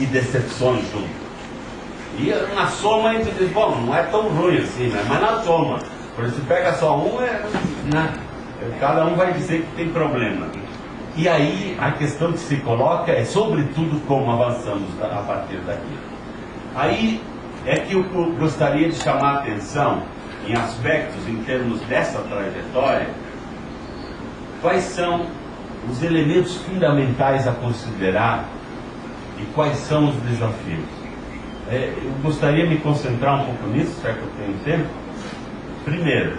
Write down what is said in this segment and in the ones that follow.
e decepções junto. E na soma a gente diz, bom, não é tão ruim assim, né? Mas na soma, por isso pega só um, né? Cada um vai dizer que tem problema. E aí a questão que se coloca é sobretudo como avançamos a partir daqui. Aí é que eu gostaria de chamar a atenção em aspectos, em termos dessa trajetória, quais são os elementos fundamentais a considerar e quais são os desafios. Eu gostaria de me concentrar um pouco nisso, já que eu tenho tempo. Primeiro,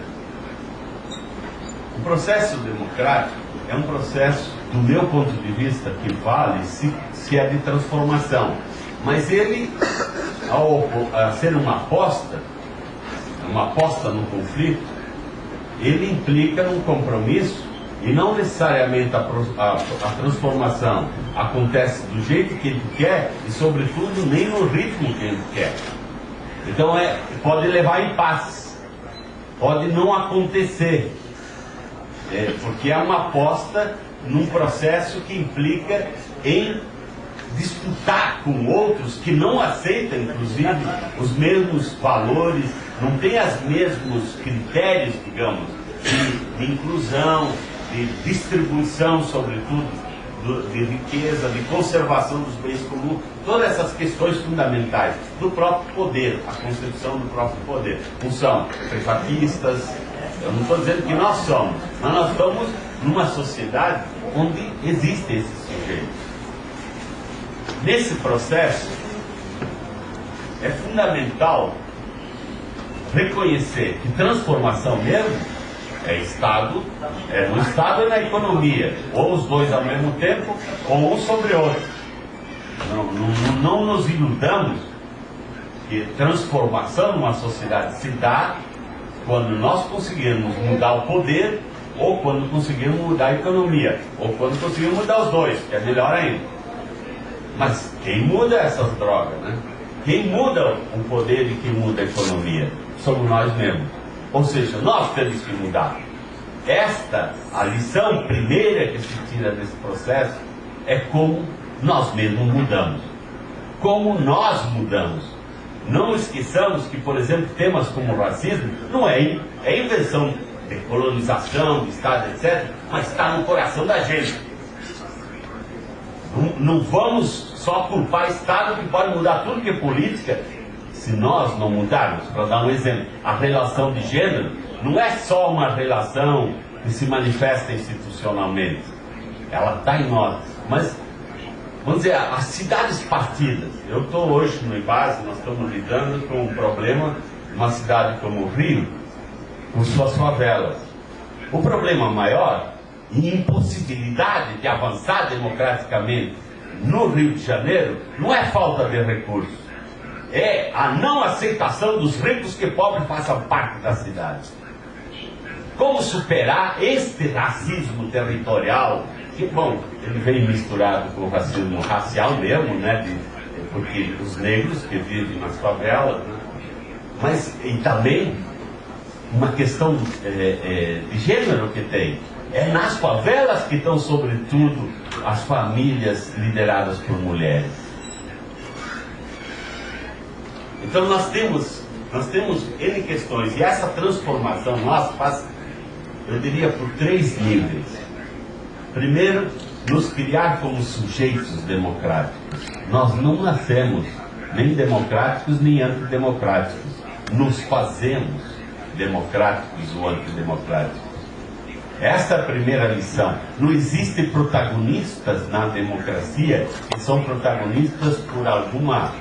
o processo democrático é um processo, do meu ponto de vista, que vale se é de transformação. Mas ele, ao ser uma aposta no conflito, ele implica num compromisso. E não necessariamente a transformação acontece do jeito que ele quer e, sobretudo, nem no ritmo que ele quer. Então, pode levar em paz, pode não acontecer, porque é uma aposta num processo que implica em disputar com outros que não aceitam, inclusive, os mesmos valores, não têm os mesmos critérios, digamos, de inclusão, de distribuição, sobretudo, de riqueza, de conservação dos bens comuns, todas essas questões fundamentais do próprio poder, a concepção do próprio poder. Não são privatistas, eu não estou dizendo que nós somos, mas nós estamos numa sociedade onde existem esses sujeitos. Nesse processo, é fundamental reconhecer que transformação mesmo é Estado, no Estado e na economia, ou os dois ao mesmo tempo, ou um sobre o outro. Não nos iludamos que transformação numa sociedade se dá quando nós conseguirmos mudar o poder, ou quando conseguirmos mudar a economia, ou quando conseguirmos mudar os dois, que é melhor ainda. Mas quem muda essas drogas, né? Quem muda o poder e quem muda a economia? Somos nós mesmos. Ou seja, nós temos que mudar. A lição primeira que se tira desse processo é como nós mesmos mudamos. Como nós mudamos. Não esqueçamos que, por exemplo, temas como o racismo não é invenção de colonização, de Estado, etc., mas está no coração da gente. Não vamos só culpar o Estado, que pode mudar tudo que é política, se nós não mudarmos. Para dar um exemplo, a relação de gênero não é só uma relação que se manifesta institucionalmente, ela está em nós. Mas, vamos dizer, as cidades partidas. Eu estou hoje no IBASE, nós estamos lidando com um problema de uma cidade como o Rio, com suas favelas. O problema maior e impossibilidade de avançar democraticamente no Rio de Janeiro não é falta de recursos, é a não aceitação dos ricos que pobres façam parte da cidade. Como superar este racismo territorial, que, bom, ele vem misturado com o racismo racial mesmo, né, porque os negros que vivem nas favelas, né, mas e também uma questão de gênero que tem. É nas favelas que estão, sobretudo, as famílias lideradas por mulheres. Então nós temos N questões, e essa transformação nossa passa, eu diria, por 3 níveis. Primeiro, nos criar como sujeitos democráticos. Nós não nascemos nem democráticos nem antidemocráticos. Nos fazemos democráticos ou antidemocráticos. Essa é a primeira lição. Não existem protagonistas na democracia que são protagonistas por alguma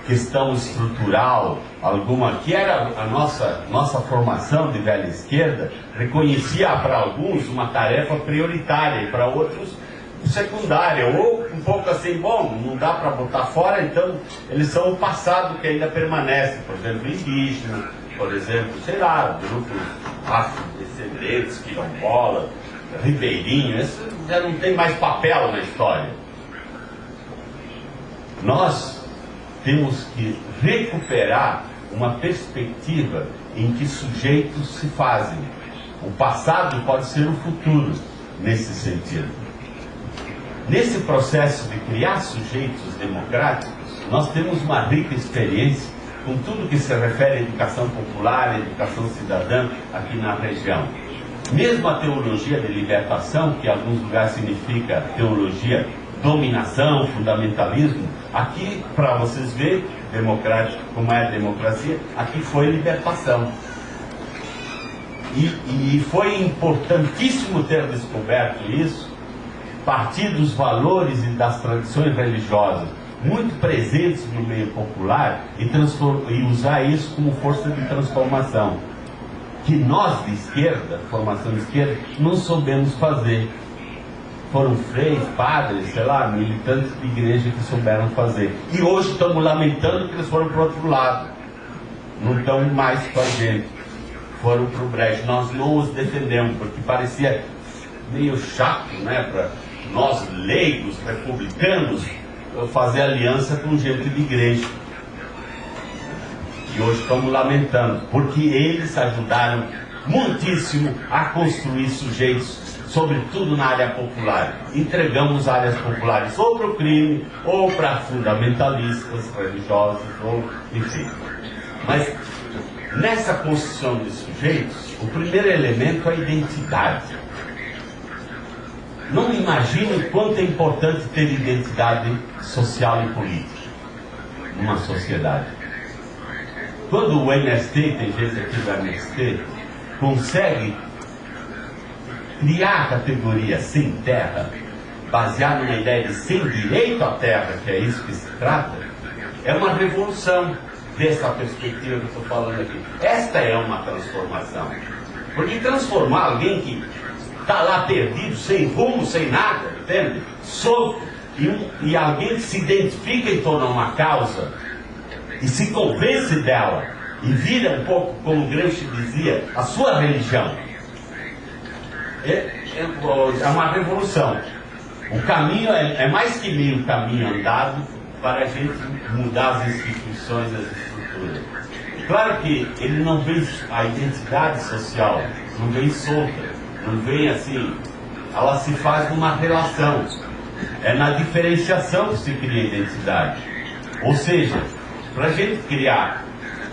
questão estrutural, que era a nossa formação de velha esquerda, reconhecia para alguns uma tarefa prioritária e para outros secundária, ou um pouco assim, bom, não dá para botar fora, então eles são o passado que ainda permanece, por exemplo, indígena, por exemplo, sei lá, grupos afrodescendentes, quilombola, ribeirinho, isso já não tem mais papel na história. Nós temos que recuperar uma perspectiva em que sujeitos se fazem. O passado pode ser o futuro, nesse sentido. Nesse processo de criar sujeitos democráticos, nós temos uma rica experiência com tudo que se refere à educação popular, à educação cidadã aqui na região. Mesmo a teologia de libertação, que em alguns lugares significa teologia dominação, fundamentalismo, aqui, para vocês verem, democrático, como é a democracia, aqui foi libertação. E foi importantíssimo ter descoberto isso, partir dos valores e das tradições religiosas muito presentes no meio popular e usar isso como força de transformação, que nós de esquerda, formação de esquerda, não soubemos fazer. Foram freios, padres, sei lá, militantes de igreja que souberam fazer. E hoje estamos lamentando que eles foram para o outro lado. Não estão mais com a gente. Foram para o brejo. Nós não os defendemos, porque parecia meio chato, né, para nós leigos, republicanos, fazer aliança com gente de igreja. E hoje estamos lamentando, porque eles ajudaram muitíssimo a construir sujeitos, sobretudo na área popular. Entregamos áreas populares ou para o crime, ou para fundamentalistas religiosos, ou enfim. Mas nessa construção de sujeitos, o primeiro elemento é a identidade. Não imagine quanto é importante ter identidade social e política numa sociedade. Quando o MST, tem gente aqui do MST, consegue criar a categoria sem terra, baseada na ideia de sem direito à terra, que é isso que se trata, é uma revolução dessa perspectiva que eu estou falando aqui. Esta é uma transformação. Porque transformar alguém que está lá perdido, sem rumo, sem nada, entende? Solto, e alguém que se identifica em torno a uma causa e se convence dela e vira um pouco, como Gramsci dizia, a sua religião. É uma revolução. O caminho é mais que meio caminho andado para a gente mudar as instituições, as estruturas. Claro que ele não vem, a identidade social não vem solta, não vem assim, ela se faz numa relação. É na diferenciação que se cria a identidade. Ou seja, para a gente criar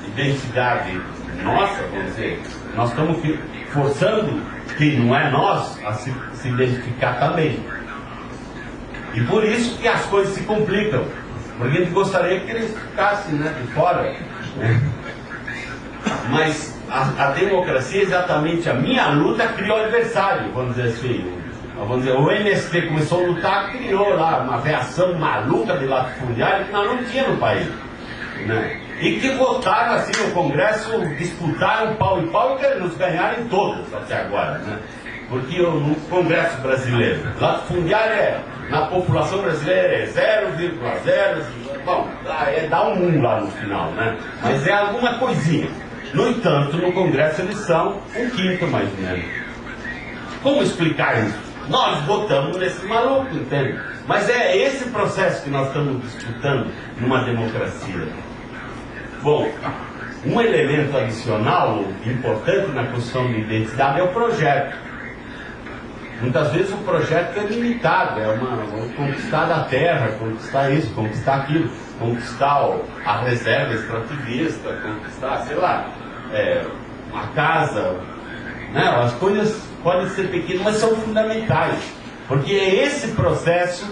identidade nossa, vamos dizer, nós estamos forçando quem não é nós a se identificar também. E por isso que as coisas se complicam. Porque a gente gostaria que eles ficassem, né, de fora. Né? Mas a democracia, exatamente a minha luta, criou adversário, vamos dizer assim. Vamos dizer, o MST começou a lutar, criou lá uma reação maluca de latifundiário que nós não tínhamos no país. Né? E que votaram assim no Congresso, disputaram pau e pau e nos ganharam em todas até agora. Né? Porque no Congresso brasileiro, latifundiário na população brasileira é 0,0, bom, dá um lá no final, né? Mas é alguma coisinha. No entanto, no Congresso eles são um quinto mais ou menos. Como explicar isso? Nós votamos nesse maluco, entende? Mas é esse processo que nós estamos disputando numa democracia. Bom, um elemento adicional importante na construção de identidade é o projeto. Muitas vezes o projeto é limitado, vamos conquistar a terra, conquistar isso, conquistar aquilo, conquistar a reserva extrativista, conquistar, sei lá, uma casa, né? As coisas podem ser pequenas, mas são fundamentais, porque é esse processo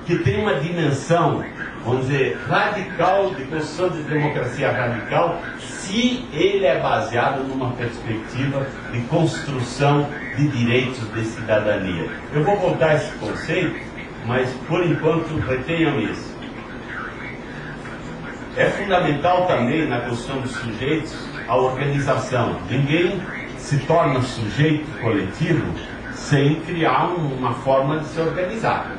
que tem uma dimensão, vamos dizer, radical, de construção de democracia radical, se ele é baseado numa perspectiva de construção de direitos de cidadania. Eu vou voltar a esse conceito, mas por enquanto retenham isso. É fundamental também na construção dos sujeitos a organização. Ninguém se torna sujeito coletivo sem criar uma forma de se organizar.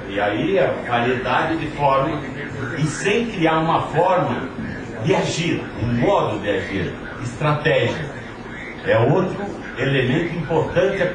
E aí a variedade de formas, e sem criar uma forma de agir, um modo de agir, estratégia. É outro elemento importante a